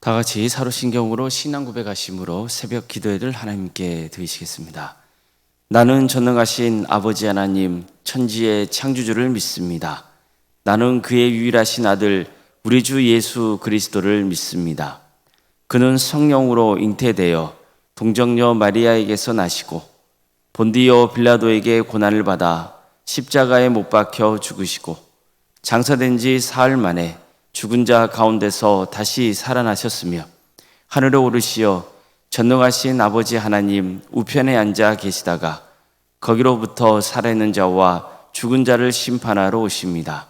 다 같이 사도신경으로 신앙 고백하심으로 새벽 기도회를 하나님께 드리시겠습니다. 나는 전능하신 아버지 하나님 천지의 창조주를 믿습니다. 나는 그의 유일하신 아들 우리 주 예수 그리스도를 믿습니다. 그는 성령으로 잉태되어 동정녀 마리아에게서 나시고 본디오 빌라도에게 고난을 받아 십자가에 못 박혀 죽으시고 장사된 지 사흘 만에 죽은 자 가운데서 다시 살아나셨으며 하늘에 오르시어 전능하신 아버지 하나님 우편에 앉아 계시다가 거기로부터 살아있는 자와 죽은 자를 심판하러 오십니다.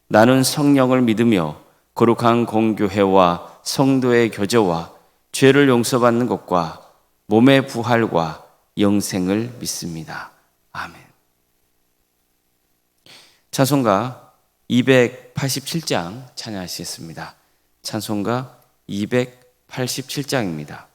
나는 성령을 믿으며 거룩한 공교회와 성도의 교제와 죄를 용서받는 것과 몸의 부활과 영생을 믿습니다. 아멘. 찬송가 287장 찬양하시겠습니다. 찬송가 287장입니다.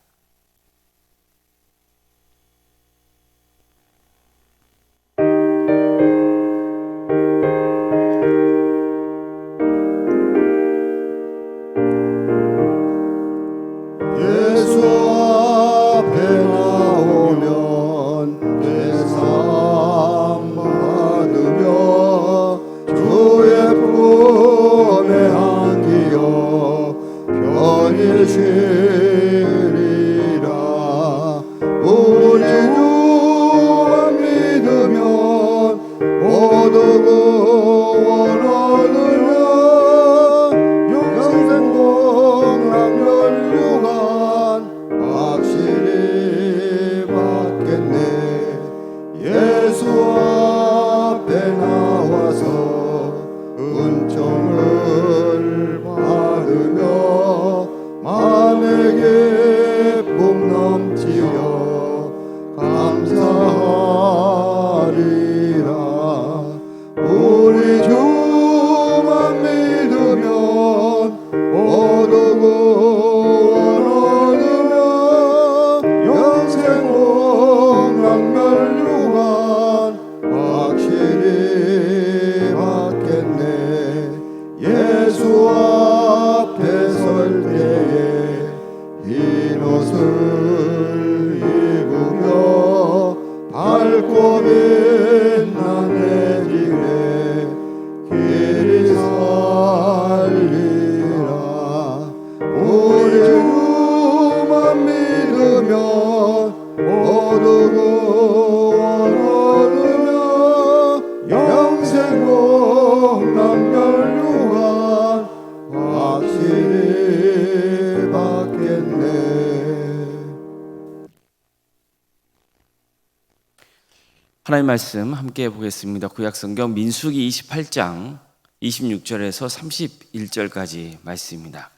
하나님 말씀 함께 보겠습니다. 구약성경 민수기 28장 26절에서 31절까지 말씀입니다.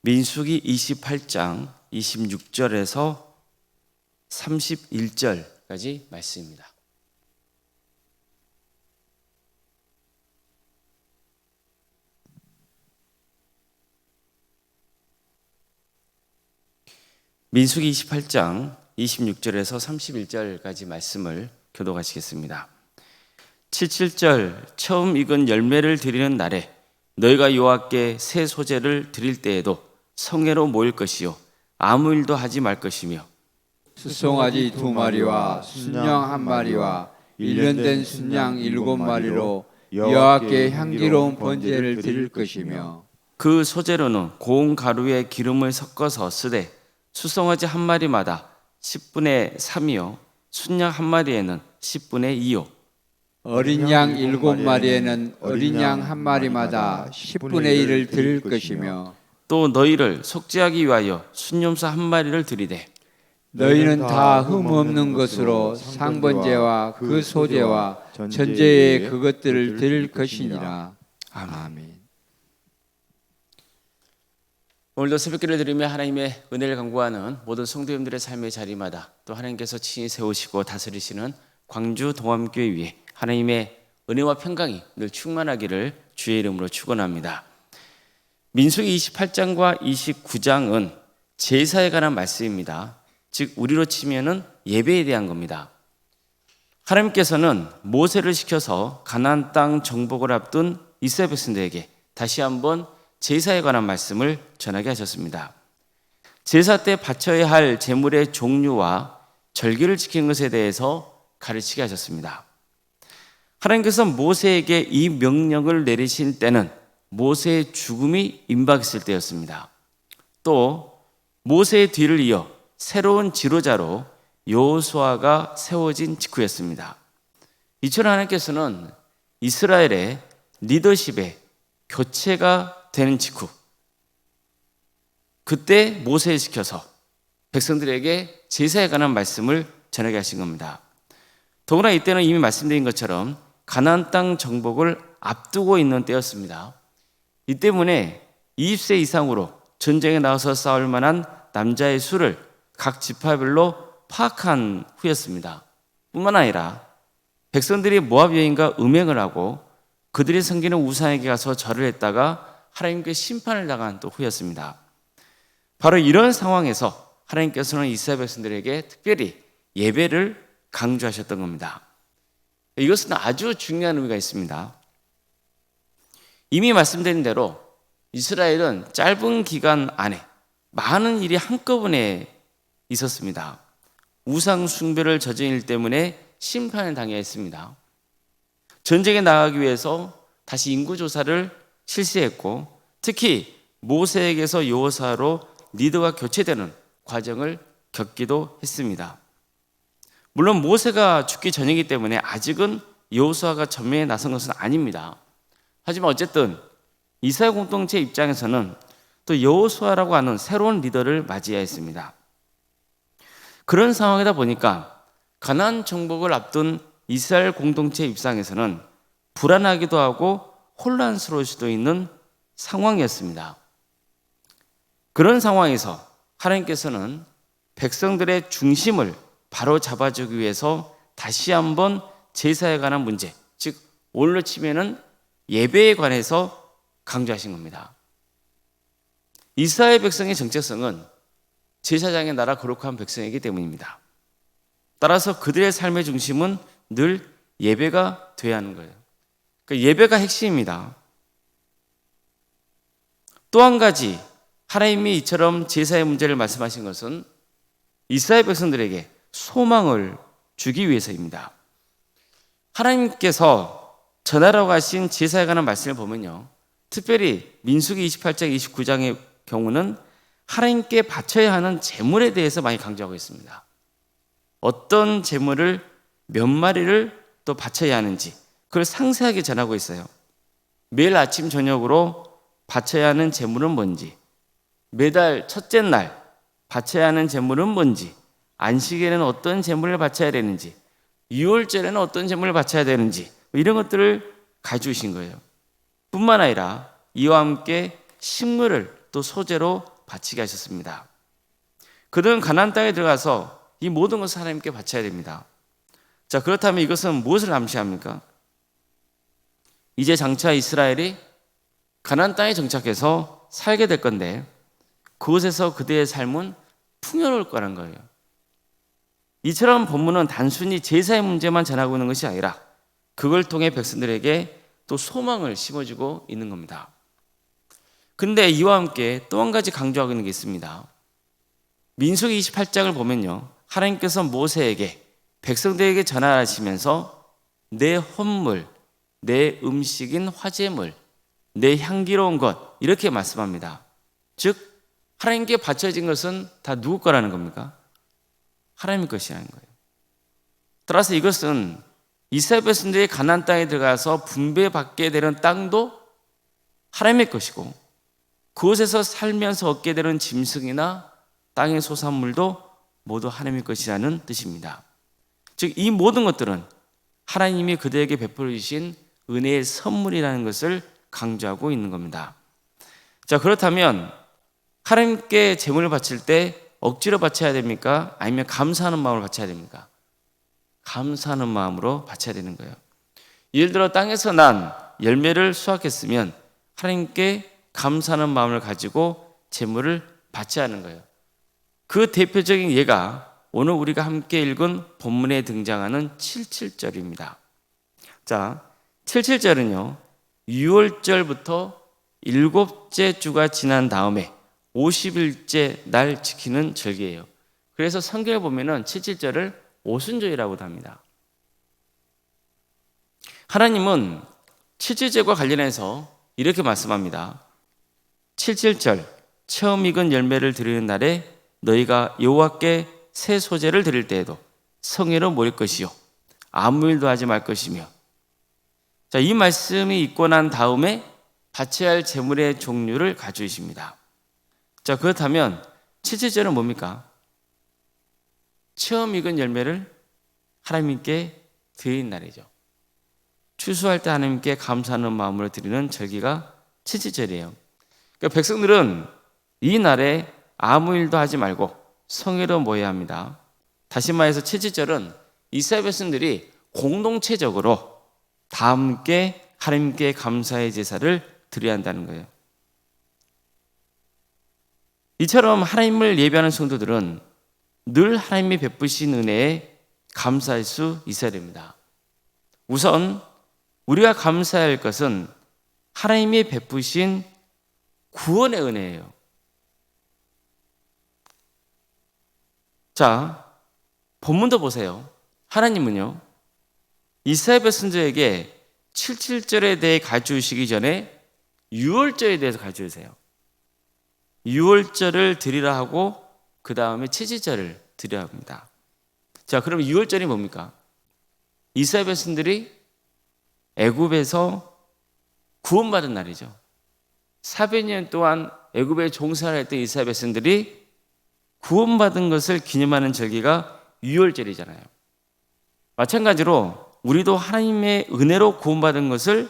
민수기 28장 26절에서 31절까지 말씀입니다. 민수기 28장 26절에서 31절까지 말씀을 교독하시겠습니다. 77절 처음 익은 열매를 드리는 날에 너희가 여호와께 새 소재를 드릴 때에도 성회로 모일 것이요 아무 일도 하지 말 것이며 수송아지 2마리와 순양 1마리와 1년 된 순양 7마리로 여호와께 향기로운 번제를 드릴 것이며 그 소재로는 고운 가루에 기름을 섞어서 쓰되 수송아지 1마리마다 10분의 3이요 순양 1마리에는 10분의 2요 어린 양 7마리에는 어린 양 1마리마다 10분의 1을 드릴 것이며 또 너희를 속죄하기 위하여 순염소 1마리를 드리되 너희는 다 흠없는 것으로 상번제와 그 소제와 전제의 그것들을 드릴 것이니라. 아멘. 오늘도 새벽기를 드리며 하나님의 은혜를 간구하는 모든 성도님들의 삶의 자리마다 또 하나님께서 친히 세우시고 다스리시는 광주 동암교회 위에 하나님의 은혜와 평강이 늘 충만하기를 주의 이름으로 축원합니다. 민수기 28장과 29장은 제사에 관한 말씀입니다. 즉 우리로 치면은 예배에 대한 겁니다. 하나님께서는 모세를 시켜서 가나안 땅 정복을 앞둔 이스라엘 백성들에게 다시 한번 제사에 관한 말씀을 전하게 하셨습니다. 제사 때 바쳐야 할 제물의 종류와 절기를 지키는 것에 대해서 가르치게 하셨습니다. 하나님께서 모세에게 이 명령을 내리신 때는 모세의 죽음이 임박했을 때였습니다. 또 모세의 뒤를 이어 새로운 지도자로 여호수아가 세워진 직후였습니다. 이처럼 하나님께서는 이스라엘의 리더십의 교체가 되는 직후, 그때 모세를 시켜서 백성들에게 제사에 관한 말씀을 전하게 하신 겁니다. 더구나 이때는 이미 말씀드린 것처럼 가나안 땅 정복을 앞두고 있는 때였습니다. 이 때문에 20세 이상으로 전쟁에 나와서 싸울 만한 남자의 수를 각 지파별로 파악한 후였습니다. 뿐만 아니라 백성들이 모압 여인과 음행을 하고 그들이 섬기는 우상에게 가서 절을 했다가 하나님께 심판을 당한 또 후였습니다. 바로 이런 상황에서 하나님께서는 이스라엘 백성들에게 특별히 예배를 강조하셨던 겁니다. 이것은 아주 중요한 의미가 있습니다. 이미 말씀드린 대로 이스라엘은 짧은 기간 안에 많은 일이 한꺼번에 있었습니다. 우상 숭배를 저진 일 때문에 심판을 당해야 했습니다. 전쟁에 나가기 위해서 다시 인구조사를 실시했고, 특히 모세에게서 여호수아로 리더가 교체되는 과정을 겪기도 했습니다. 물론 모세가 죽기 전이기 때문에 아직은 여호수아가 전면에 나선 것은 아닙니다. 하지만 어쨌든 이스라엘 공동체 입장에서는 또 여호수아라고 하는 새로운 리더를 맞이해야 했습니다. 그런 상황이다 보니까 가나안 정복을 앞둔 이스라엘 공동체 입장에서는 불안하기도 하고 혼란스러울 수도 있는 상황이었습니다. 그런 상황에서 하나님께서는 백성들의 중심을 바로 잡아주기 위해서 다시 한번 제사에 관한 문제, 즉 오늘로 치면은 예배에 관해서 강조하신 겁니다. 이스라엘 백성의 정체성은 제사장의 나라 거룩한 백성이기 때문입니다. 따라서 그들의 삶의 중심은 늘 예배가 돼야 하는 거예요. 그러니까 예배가 핵심입니다. 또 한 가지 하나님이 이처럼 제사의 문제를 말씀하신 것은 이스라엘 백성들에게 소망을 주기 위해서입니다. 하나님께서 전하라고 하신 제사에 관한 말씀을 보면요, 특별히 민수기 28장 29장의 경우는 하나님께 바쳐야 하는 제물에 대해서 많이 강조하고 있습니다. 어떤 제물을 몇 마리를 또 바쳐야 하는지 그걸 상세하게 전하고 있어요. 매일 아침 저녁으로 바쳐야 하는 제물은 뭔지, 매달 첫째 날 바쳐야 하는 제물은 뭔지, 안식일에는 어떤 제물을 바쳐야 되는지, 유월절에는 어떤 제물을 바쳐야 되는지, 이런 것들을 가르치신 거예요. 뿐만 아니라 이와 함께 식물을 또 소재로 바치게 하셨습니다. 그들은 가나안 땅에 들어가서 이 모든 것을 하나님께 바쳐야 됩니다. 자, 그렇다면 이것은 무엇을 암시합니까? 이제 장차 이스라엘이 가나안 땅에 정착해서 살게 될 건데 그곳에서 그들의 삶은 풍요로울 거라는 거예요. 이처럼 본문은 단순히 제사의 문제만 전하고 있는 것이 아니라 그걸 통해 백성들에게 또 소망을 심어주고 있는 겁니다. 근데 이와 함께 또 한 가지 강조하고 있는 게 있습니다. 민수기 28장을 보면요, 하나님께서 모세에게 백성들에게 전하시면서 내 헌물, 내 음식인 화제물, 내 향기로운 것, 이렇게 말씀합니다. 즉 하나님께 바쳐진 것은 다 누구 거라는 겁니까? 하나님의 것이라는 거예요. 따라서 이것은 이스라엘 백성들이 가나안 땅에 들어가서 분배받게 되는 땅도 하나님의 것이고, 그곳에서 살면서 얻게 되는 짐승이나 땅의 소산물도 모두 하나님의 것이라는 뜻입니다. 즉 이 모든 것들은 하나님이 그들에게 베풀어 주신 은혜의 선물이라는 것을 강조하고 있는 겁니다. 자, 그렇다면 하나님께 제물을 바칠 때 억지로 바쳐야 됩니까? 아니면 감사하는 마음으로 바쳐야 됩니까? 감사하는 마음으로 바쳐야 되는 거예요. 예를 들어 땅에서 난 열매를 수확했으면 하나님께 감사하는 마음을 가지고 제물을 바쳐야 하는 거예요. 그 대표적인 예가 오늘 우리가 함께 읽은 본문에 등장하는 77절입니다. 자, 77절은요, 6월절부터 7째 주가 지난 다음에 50일째 날 지키는 절기예요. 그래서 성경에 보면은 7.7절을 오순절이라고도 합니다. 하나님은 7.7절과 관련해서 이렇게 말씀합니다. 7.7절 처음 익은 열매를 드리는 날에 너희가 여호와께 새 소재를 드릴 때에도 성회로 모일 것이요 아무 일도 하지 말 것이며. 자, 이 말씀이 있고 난 다음에 바쳐야 할 제물의 종류를 가져오십니다. 자, 그렇다면 7.7절은 뭡니까? 처음 익은 열매를 하나님께 드리는 날이죠. 추수할 때 하나님께 감사하는 마음으로 드리는 절기가 7.7절이에요. 그러니까 백성들은 이 날에 아무 일도 하지 말고 성회로 모여야 합니다. 다시 말해서 7.7절은 이스라엘 백성들이 공동체적으로 다 함께 하나님께 감사의 제사를 드려야 한다는 거예요. 이처럼 하나님을 예배하는 성도들은 늘 하나님이 베푸신 은혜에 감사할 수 있어야 됩니다. 우선 우리가 감사해야 할 것은 하나님이 베푸신 구원의 은혜예요. 자, 본문도 보세요. 하나님은요, 이스라엘 백성들에게 7.7절에 대해 가르쳐주시기 전에 6월절에 대해서 가르쳐주세요. 6월절을 드리라 하고 그 다음에 7.7절을 드려야 합니다. 자, 그럼 6월절이 뭡니까? 이스라엘 백성들이 애굽에서 구원받은 날이죠. 400년 동안 애굽에 종살을 했던 이스라엘 백성들이 구원받은 것을 기념하는 절기가 6월절이잖아요. 마찬가지로 우리도 하나님의 은혜로 구원받은 것을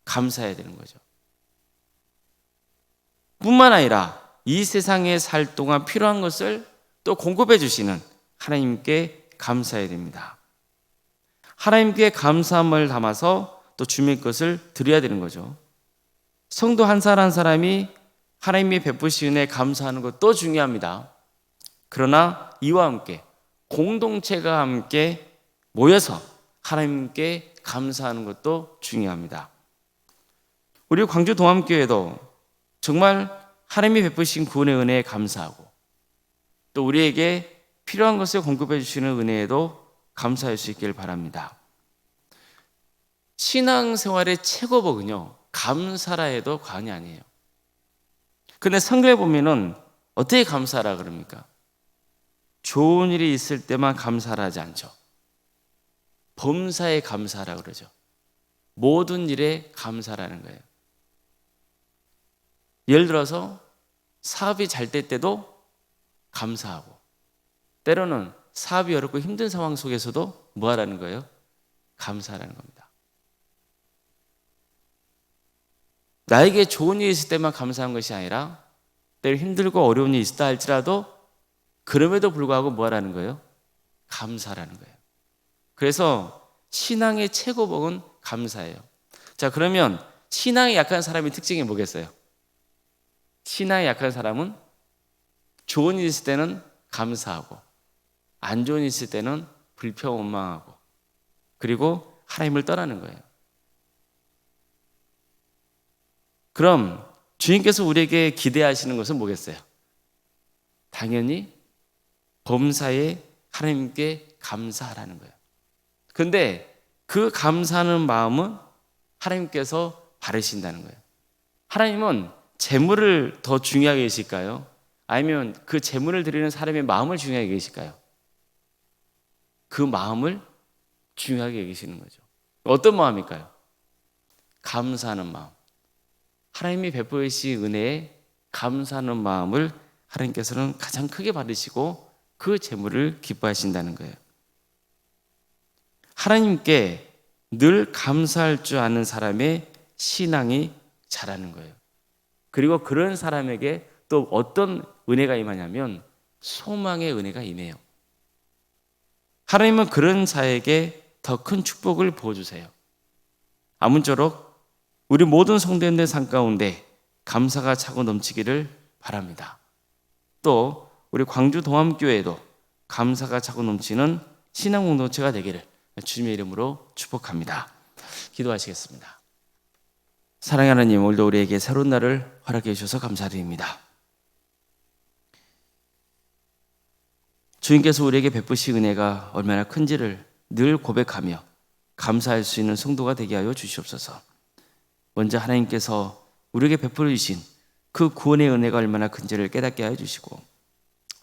감사해야 되는 거죠. 뿐만 아니라 이 세상에 살 동안 필요한 것을 또 공급해 주시는 하나님께 감사해야 됩니다. 하나님께 감사함을 담아서 또 주님의 것을 드려야 되는 거죠. 성도 한 사람 한 사람이 하나님이 베푸신 은혜에 감사하는 것도 중요합니다. 그러나 이와 함께 공동체가 함께 모여서 하나님께 감사하는 것도 중요합니다. 우리 광주 동암교회도 정말 하나님이 베푸신 구원의 은혜에 감사하고 또 우리에게 필요한 것을 공급해 주시는 은혜에도 감사할 수 있기를 바랍니다. 신앙생활의 최고복은요, 감사라 해도 과언이 아니에요. 근데 성경에 보면은 어떻게 감사하라 그럽니까? 좋은 일이 있을 때만 감사를 하지 않죠. 범사에 감사하라 그러죠. 모든 일에 감사라는 거예요. 예를 들어서 사업이 잘 될 때도 감사하고, 때로는 사업이 어렵고 힘든 상황 속에서도 뭐 하라는 거예요? 감사하라는 겁니다. 나에게 좋은 일이 있을 때만 감사한 것이 아니라 때로 힘들고 어려운 일이 있다 할지라도 그럼에도 불구하고 뭐 하라는 거예요? 감사라는 거예요. 그래서 신앙의 최고복은 감사예요. 자, 그러면 신앙이 약한 사람의 특징이 뭐겠어요? 신앙이 약한 사람은 좋은 일이 있을 때는 감사하고 안 좋은 일이 있을 때는 불평 원망하고 그리고 하나님을 떠나는 거예요. 그럼 주님께서 우리에게 기대하시는 것은 뭐겠어요? 당연히 범사에 하나님께 감사하라는 거예요. 근데 그 감사하는 마음은 하나님께서 바르신다는 거예요. 하나님은 재물을 더 중요하게 계실까요? 아니면 그 재물을 드리는 사람의 마음을 중요하게 계실까요? 그 마음을 중요하게 계시는 거죠. 어떤 마음일까요? 감사하는 마음. 하나님이 베푸신 은혜에 감사하는 마음을 하나님께서는 가장 크게 받으시고 그 재물을 기뻐하신다는 거예요. 하나님께 늘 감사할 줄 아는 사람의 신앙이 자라는 거예요. 그리고 그런 사람에게 또 어떤 은혜가 임하냐면 소망의 은혜가 임해요. 하나님은 그런 자에게 더 큰 축복을 부어주세요. 아무쪼록 우리 모든 성도님들 삶 가운데 감사가 차고 넘치기를 바랍니다. 또 우리 광주 동암교회도 감사가 차고 넘치는 신앙 공동체가 되기를 주님의 이름으로 축복합니다. 기도하시겠습니다. 사랑하는 하나님, 오늘도 우리에게 새로운 날을 허락해 주셔서 감사드립니다. 주님께서 우리에게 베푸신 은혜가 얼마나 큰지를 늘 고백하며 감사할 수 있는 성도가 되게 하여 주시옵소서. 먼저 하나님께서 우리에게 베풀어 주신 그 구원의 은혜가 얼마나 큰지를 깨닫게 하여 주시고,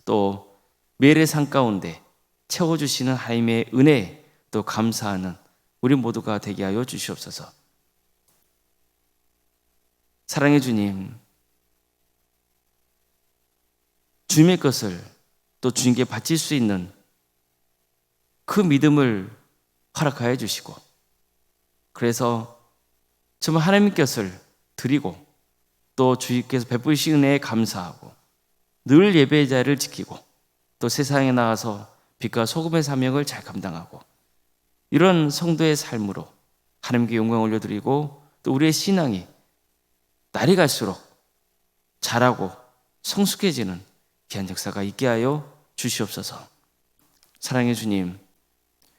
또 매일의 삶 가운데 채워주시는 하나님의 은혜에 또 감사하는 우리 모두가 되게 하여 주시옵소서. 사랑의 주님, 주님의 것을 또 주님께 바칠 수 있는 그 믿음을 허락하여 주시고, 그래서 정말 하나님 것을 드리고 또 주님께서 베푸신 은혜에 감사하고 늘 예배의 자리를 지키고 또 세상에 나가서 빛과 소금의 사명을 잘 감당하고, 이런 성도의 삶으로 하나님께 영광을 올려드리고 또 우리의 신앙이 날이 갈수록 자라고 성숙해지는 귀한 역사가 있게 하여 주시옵소서. 사랑의 주님,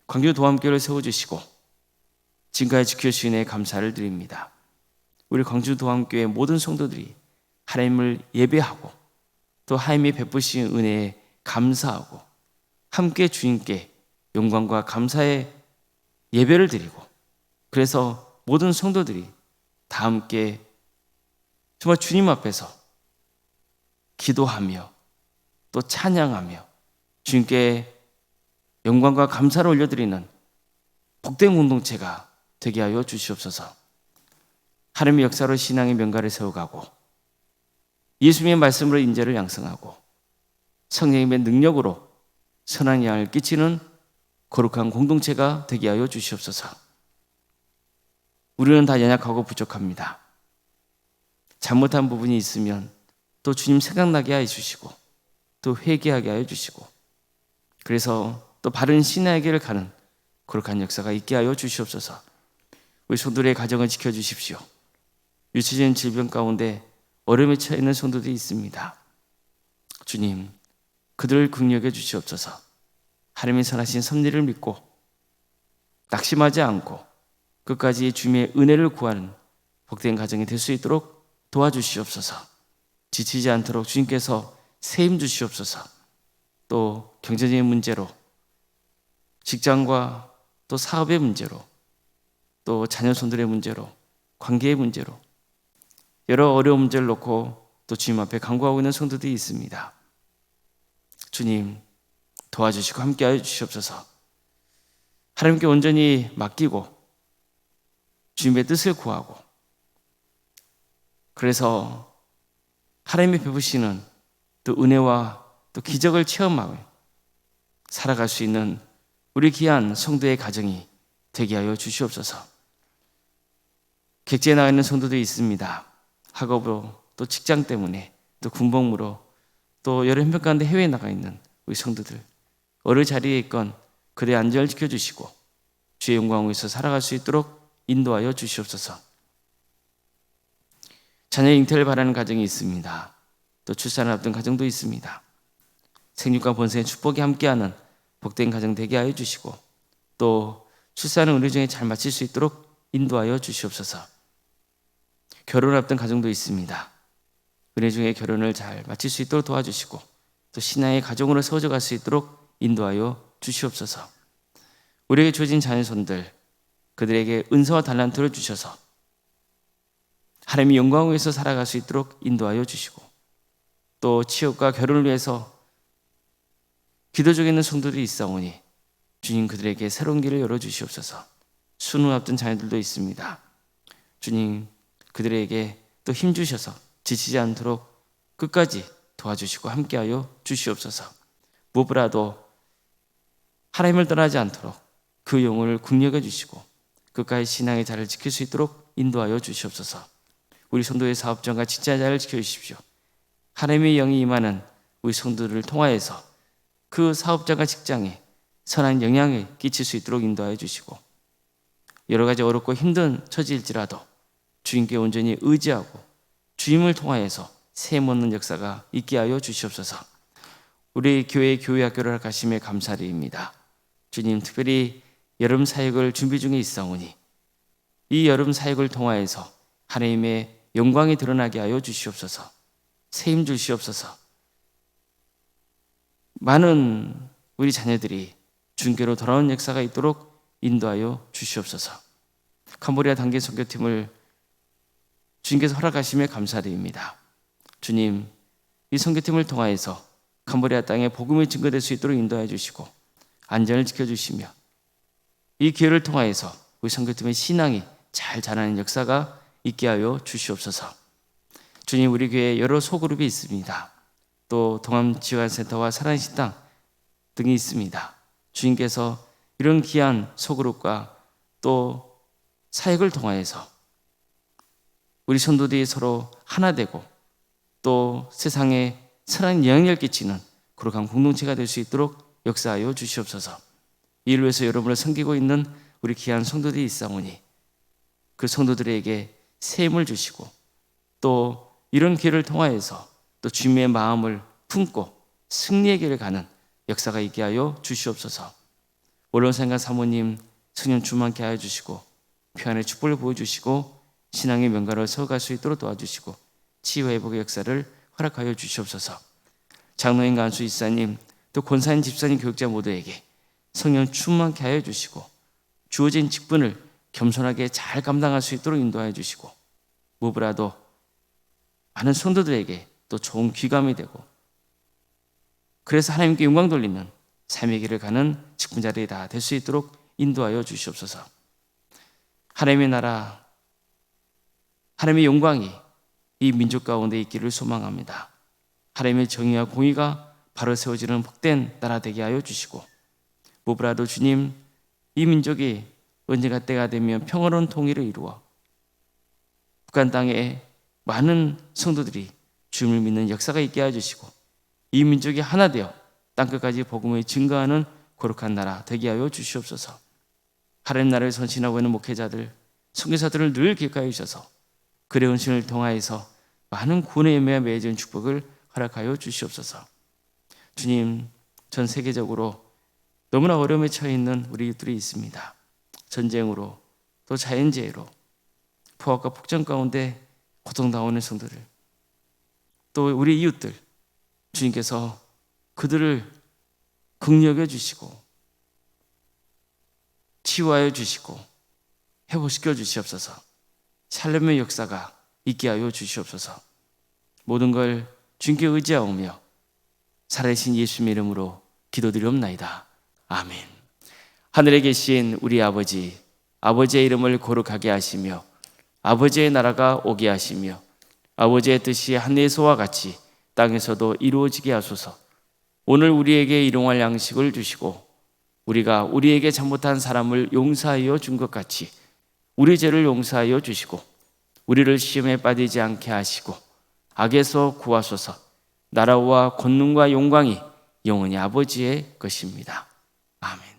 광주 도함교회를 세워주시고 지금까지 지켜주신 은혜에 감사를 드립니다. 우리 광주 도함교회 모든 성도들이 하나님을 예배하고 또 하나님이 베푸신 은혜에 감사하고 함께 주님께 영광과 감사의 예배를 드리고, 그래서 모든 성도들이 다 함께 정말 주님 앞에서 기도하며 또 찬양하며 주님께 영광과 감사를 올려드리는 복된 공동체가 되게 하여 주시옵소서. 하나님의 역사로 신앙의 명가를 세워가고 예수님의 말씀으로 인재를 양성하고 성령님의 능력으로 선한 영향을 끼치는 거룩한 공동체가 되게 하여 주시옵소서. 우리는 다 연약하고 부족합니다. 잘못한 부분이 있으면 또 주님 생각나게 하여 주시고 또 회개하게 하여 주시고, 그래서 또 바른 신앙의 길을 가는 거룩한 역사가 있게 하여 주시옵소서. 우리 성도들의 가정을 지켜주십시오. 유치적인 질병 가운데 어려움에 처해 있는 성도들이 있습니다. 주님, 그들을 긍휼해 주시옵소서. 하나님의 선하신 섭리를 믿고 낙심하지 않고 끝까지 주님의 은혜를 구하는 복된 가정이 될 수 있도록 도와주시옵소서. 지치지 않도록 주님께서 세임 주시옵소서. 또 경제적인 문제로, 직장과 또 사업의 문제로, 또 자녀손들의 문제로, 관계의 문제로 여러 어려운 문제를 놓고 또 주님 앞에 간구하고 있는 성도들이 있습니다. 주님, 도와주시고 함께하여 주시옵소서. 하나님께 온전히 맡기고 주님의 뜻을 구하고, 그래서 하나님이 베푸시는 또 은혜와 또 기적을 체험하며 살아갈 수 있는 우리 귀한 성도의 가정이 되게 하여 주시옵소서. 객지에 나가 있는 성도들이 있습니다. 학업으로 또 직장 때문에 또 군복무로 또 여러 형편 가운데 해외에 나가 있는 우리 성도들, 어느 자리에 있건 그들의 안전을 지켜주시고 주의 영광을 위해서 살아갈 수 있도록 인도하여 주시옵소서. 자녀 잉태를 바라는 가정이 있습니다. 또 출산을 앞둔 가정도 있습니다. 생육과 번성의 축복이 함께하는 복된 가정 되게 하여 주시고 또 출산을 은혜 중에 잘 마칠 수 있도록 인도하여 주시옵소서. 결혼을 앞둔 가정도 있습니다. 은혜 중에 결혼을 잘 마칠 수 있도록 도와주시고 또 신앙의 가정으로 세워져 갈 수 있도록 인도하여 주시옵소서. 우리에게 주어진 자녀손들, 그들에게 은사와 달란트를 주셔서 하나님의 영광을 위해서 살아갈 수 있도록 인도하여 주시고, 또 취업과 결혼을 위해서 기도 중에 있는 성도들이 있사오니 주님, 그들에게 새로운 길을 열어주시옵소서. 수능 앞둔 자녀들도 있습니다. 주님, 그들에게 또 힘주셔서 지치지 않도록 끝까지 도와주시고 함께하여 주시옵소서. 무엇보다도 하나님을 떠나지 않도록 그 영혼을 긍휼해 주시고 끝까지 신앙의 자리를 지킬 수 있도록 인도하여 주시옵소서. 우리 성도의 사업장과 직장 자리를 지켜주십시오. 하나님의 영이 임하는 우리 성도들을 통하여서 그 사업장과 직장에 선한 영향을 끼칠 수 있도록 인도하여 주시고, 여러 가지 어렵고 힘든 처지일지라도 주님께 온전히 의지하고 주님을 통하여서 세임 얻는 역사가 있게 하여 주시옵소서. 우리 교회 교회학교를 가심에 감사드립니다. 주님, 특별히 여름 사역을 준비 중에 있사오니 이 여름 사역을 통하여서 하나님의 영광이 드러나게 하여 주시옵소서. 새 힘 주시옵소서. 많은 우리 자녀들이 주님께로 돌아오는 역사가 있도록 인도하여 주시옵소서. 캄보디아 단기 선교팀을 주님께서 허락하심에 감사드립니다. 주님, 이 선교팀을 통하여서 캄보디아 땅에 복음이 증거될 수 있도록 인도해 주시고 안전을 지켜주시며 이 기회를 통하여서 우리 선교팀의 신앙이 잘 자라는 역사가 있게 하여 주시옵소서. 주님, 우리 교회에 여러 소그룹이 있습니다. 또 동암지원센터와 사랑의 식당 등이 있습니다. 주님께서 이런 귀한 소그룹과 또 사역을 통하여서 우리 성도들이 서로 하나 되고 또 세상에 선한 영향력을 끼치는 거룩한 공동체가 될 수 있도록 역사하여 주시옵소서. 이를 위해서 여러분을 섬기고 있는 우리 귀한 성도들이 있사오니 그 성도들에게 새 힘을 주시고 또 이런 기회를 통하여서 또 주님의 마음을 품고 승리의 길을 가는 역사가 있게 하여 주시옵소서. 원로생과 사모님 성령 충만케 하여 주시고 평안의 축복을 보여주시고 신앙의 명가를 세워갈 수 있도록 도와주시고 치유 회복의 역사를 허락하여 주시옵소서. 장로인 간수 이사님 또 권사님 집사님 교육자 모두에게 성령 충만케 하여 주시고 주어진 직분을 겸손하게 잘 감당할 수 있도록 인도하여 주시고 무엇보다도 많은 성도들에게 또 좋은 귀감이 되고 그래서 하나님께 영광 돌리는 삶의 길을 가는 직분자들이 다 될 수 있도록 인도하여 주시옵소서. 하나님의 나라, 하나님의 영광이 이 민족 가운데 있기를 소망합니다. 하나님의 정의와 공의가 바로 세워지는 복된 나라 되게 하여 주시고 무엇보다도 주님, 이 민족이 언젠가 때가 되면 평화로운 통일을 이루어 북한 땅에 많은 성도들이 주님을 믿는 역사가 있게 해주시고 이 민족이 하나 되어 땅끝까지 복음을 증거하는 거룩한 나라 되게 하여 주시옵소서. 하나님 나라를 선신하고 있는 목회자들, 선교사들을 늘 기억하여 주셔서 그의 헌신을 통하여서 많은 구원의 열매가 맺어진 축복을 허락하여 주시옵소서. 주님, 전 세계적으로 너무나 어려움에 처해 있는 우리 이웃들이 있습니다. 전쟁으로 또 자연재해로 포악과 폭정 가운데 고통당하는 성도들 또 우리 이웃들 주님께서 그들을 긍휼히 주시고 치유하여 주시고 회복시켜 주시옵소서. 살렘의 역사가 있게 하여 주시옵소서. 모든 걸 주님께 의지하오며 살아계신 예수님의 이름으로 기도드리옵나이다. 아멘. 하늘에 계신 우리 아버지, 아버지의 이름을 거룩하게 하시며 아버지의 나라가 오게 하시며 아버지의 뜻이 하늘에서와 같이 땅에서도 이루어지게 하소서. 오늘 우리에게 일용할 양식을 주시고 우리가 우리에게 잘못한 사람을 용서하여 준 것 같이 우리 죄를 용서하여 주시고 우리를 시험에 빠지지 않게 하시고 악에서 구하소서. 나라와 권능과 영광이 영원히 아버지의 것입니다. 아멘.